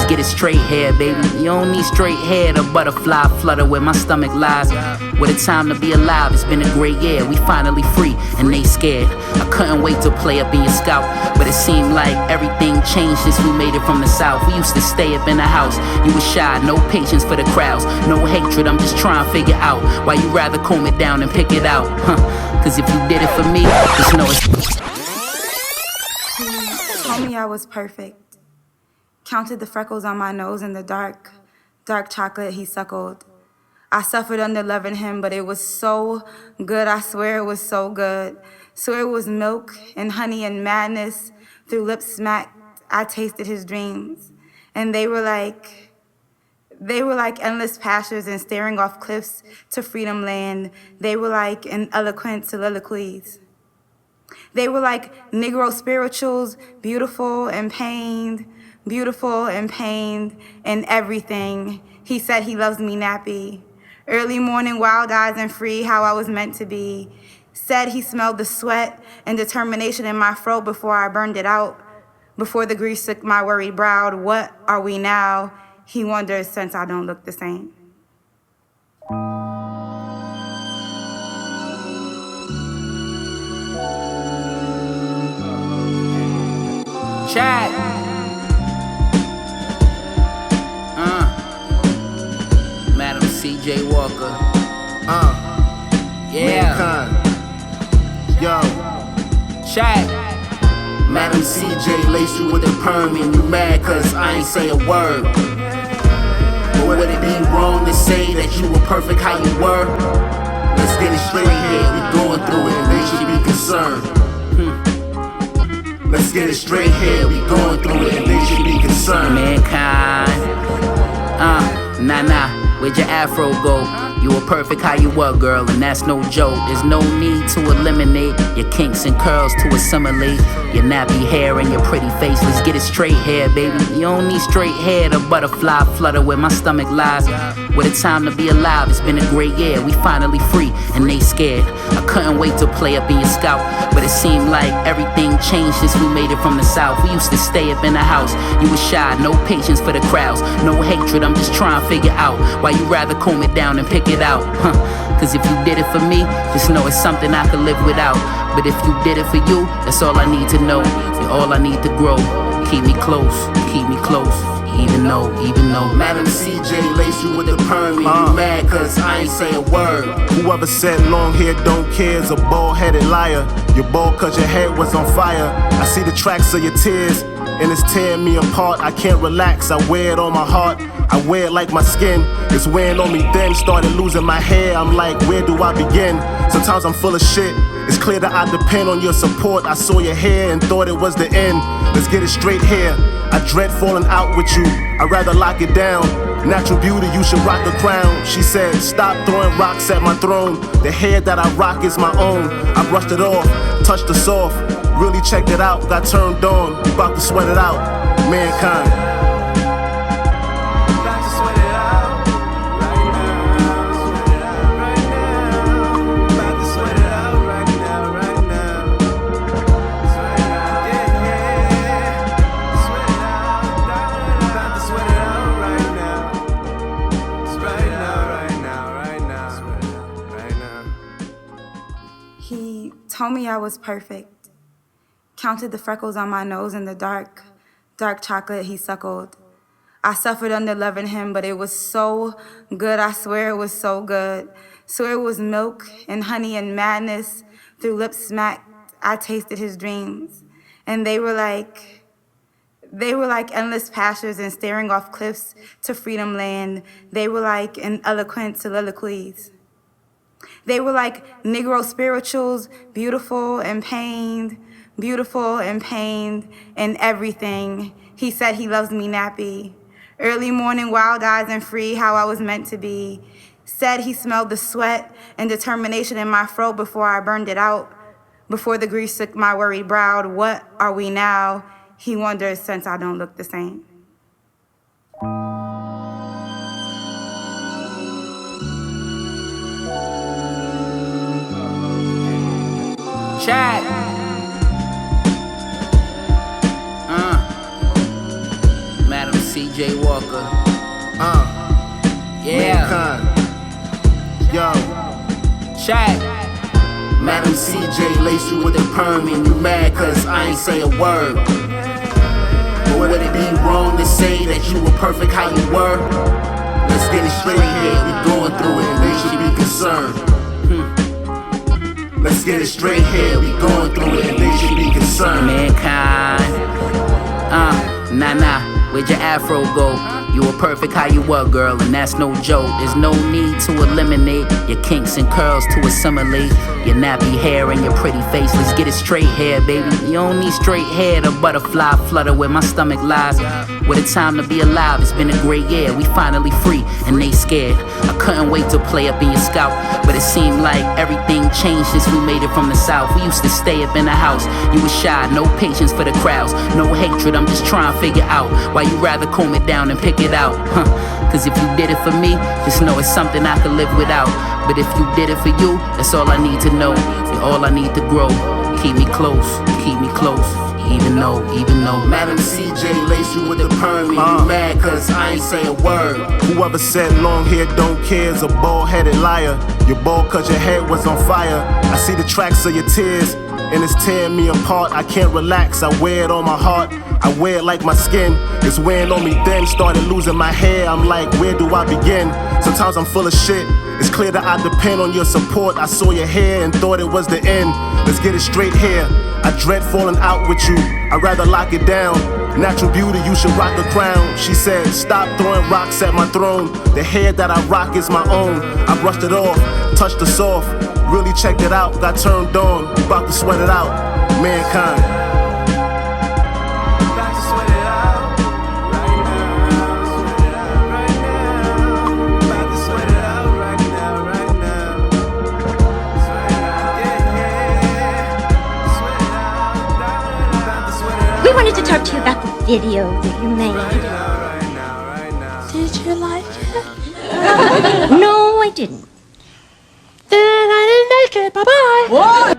get it straight here, baby. You don't need straight hair to butterfly flutter where my stomach lies. What a time to be alive, it's been a great year. We finally free, and they scared. I couldn't wait to play up in your scalp, but it seemed like everything changed since we made it from the south. We used to stay up in the house, you was shy, no patience for the crowds, no hatred, I'm just trying to figure out why you rather comb it down and pick it out, cause if you did it for me, just know it's... He told me I was perfect, counted the freckles on my nose in the dark chocolate he suckled. I suffered under loving him, but it was so good, I swear it was so good. Swear it was milk and honey and madness. Through lips smacked, I tasted his dreams. And they were like endless pastures and staring off cliffs to freedom land. They were like an eloquent soliloquies. They were like Negro spirituals, beautiful and pained and everything. He said he loves me nappy. Early morning, wild eyes and free, how I was meant to be. Said he smelled the sweat and determination in my throat before I burned it out. Before the grease took my worried brow, what are we now? He wonders since I don't look the same. Chat. Madam C.J. Walker. Yeah. Mankind. Yo. Chat. Madam C.J. lace you with the perm and you mad cause I ain't say a word. But would it be wrong to say that you were perfect how you were? Let's get it straight here, we going through it, they should be concerned. Let's get it straight here, we going through it, and they should be concerned. Mankind. Nah, where'd your afro go? You were perfect how you were, girl, and that's no joke. There's no need to eliminate your kinks and curls to assimilate your nappy hair and your pretty face. Let's get it straight here, baby. You don't need straight hair to butterfly flutter where my stomach lies. What a time to be alive, it's been a great year. We finally free, and they scared. I couldn't wait to play up in your scalp, but it seemed like everything changed since we made it from the south. We used to stay up in the house, you was shy, no patience for the crowds, no hatred, I'm just trying to figure out why you rather comb it down and pick it out, cause if you did it for me, just know it's something I could live without. But if you did it for you, that's all I need to know. You're all I need to grow. Keep me close, even though Madam C.J. lace you with the perm and you mad cause I ain't say a word. Whoever said long hair don't care is a bald-headed liar. You're bald cause your head was on fire. I see the tracks of your tears and it's tearing me apart. I can't relax, I wear it on my heart, I wear it like my skin. It's wearing on me then, started losing my hair. I'm like, where do I begin? Sometimes I'm full of shit. It's clear that I depend on your support. I saw your hair and thought it was the end. Let's get it straight here. I dread falling out with you, I'd rather lock it down. Natural beauty, you should rock a crown. She said, stop throwing rocks at my throne. The hair that I rock is my own. I brushed it off, touched the soft, really checked it out, got turned on, about to sweat it out. Mankind. He told me I was perfect, counted the freckles on my nose in the dark chocolate he suckled. I suffered under loving him, but it was so good, I swear it was so good. Swear it was milk and honey and madness. Through lips smacked, I tasted his dreams. And they were like endless pastures and staring off cliffs to freedom land. They were like an eloquent soliloquies. They were like Negro spirituals, beautiful and pained and everything. He said he loves me nappy. Early morning, wild eyes and free, how I was meant to be. Said he smelled the sweat and determination in my throat before I burned it out. Before the grease took my worried brow, what are we now? He wonders since I don't look the same. Chat. Madam C. CJ Walker. Yeah. Mankind. Yo. Check. Madam CJ lace you with the perm and you mad cause I ain't say a word. But would it be wrong to say that you were perfect how you were? Let's get it straight here, we going through it and they should be concerned. Let's get it straight here, we going through it and they should be concerned. Mankind. Nah, where'd your afro go? You were perfect how you were, girl, and that's no joke. There's no need to eliminate your kinks and curls to assimilate your nappy hair and your pretty face. Let's get it straight here, baby. You don't need straight hair to butterfly flutter where my stomach lies. What a time to be alive, it's been a great year. We finally free and they scared. I couldn't wait to play up in your scalp, but it seemed like everything changed since we made it from the south. We used to stay up in the house. You were shy, no patience for the crowds, no hatred. I'm just trying to figure out why you rather comb it down and pick it out. Cause if you did it for me, just know it's something I could live without. But if you did it for you, that's all I need to know. You're all I need to grow. Keep me close, even though Madam CJ lace you with the perm and you mad cause I ain't say a word. Whoever said long hair don't care is a bald-headed liar. You're bald cause your head was on fire. I see the tracks of your tears and it's tearing me apart. I can't relax, I wear it on my heart. I wear it like my skin, it's wearing on me then. Started losing my hair, I'm like, where do I begin? Sometimes I'm full of shit, it's clear that I depend on your support. I saw your hair and thought it was the end. Let's get it straight here, I dread falling out with you, I'd rather lock it down. Natural beauty, you should rock a crown. She said, stop throwing rocks at my throne. The hair that I rock is my own. I brushed it off, touched the soft, really checked it out, got turned on, about to sweat it out. Mankind. We wanted to talk to you about the video that you made. Did you like it? No, I didn't. Then I didn't make it. Bye-bye. What?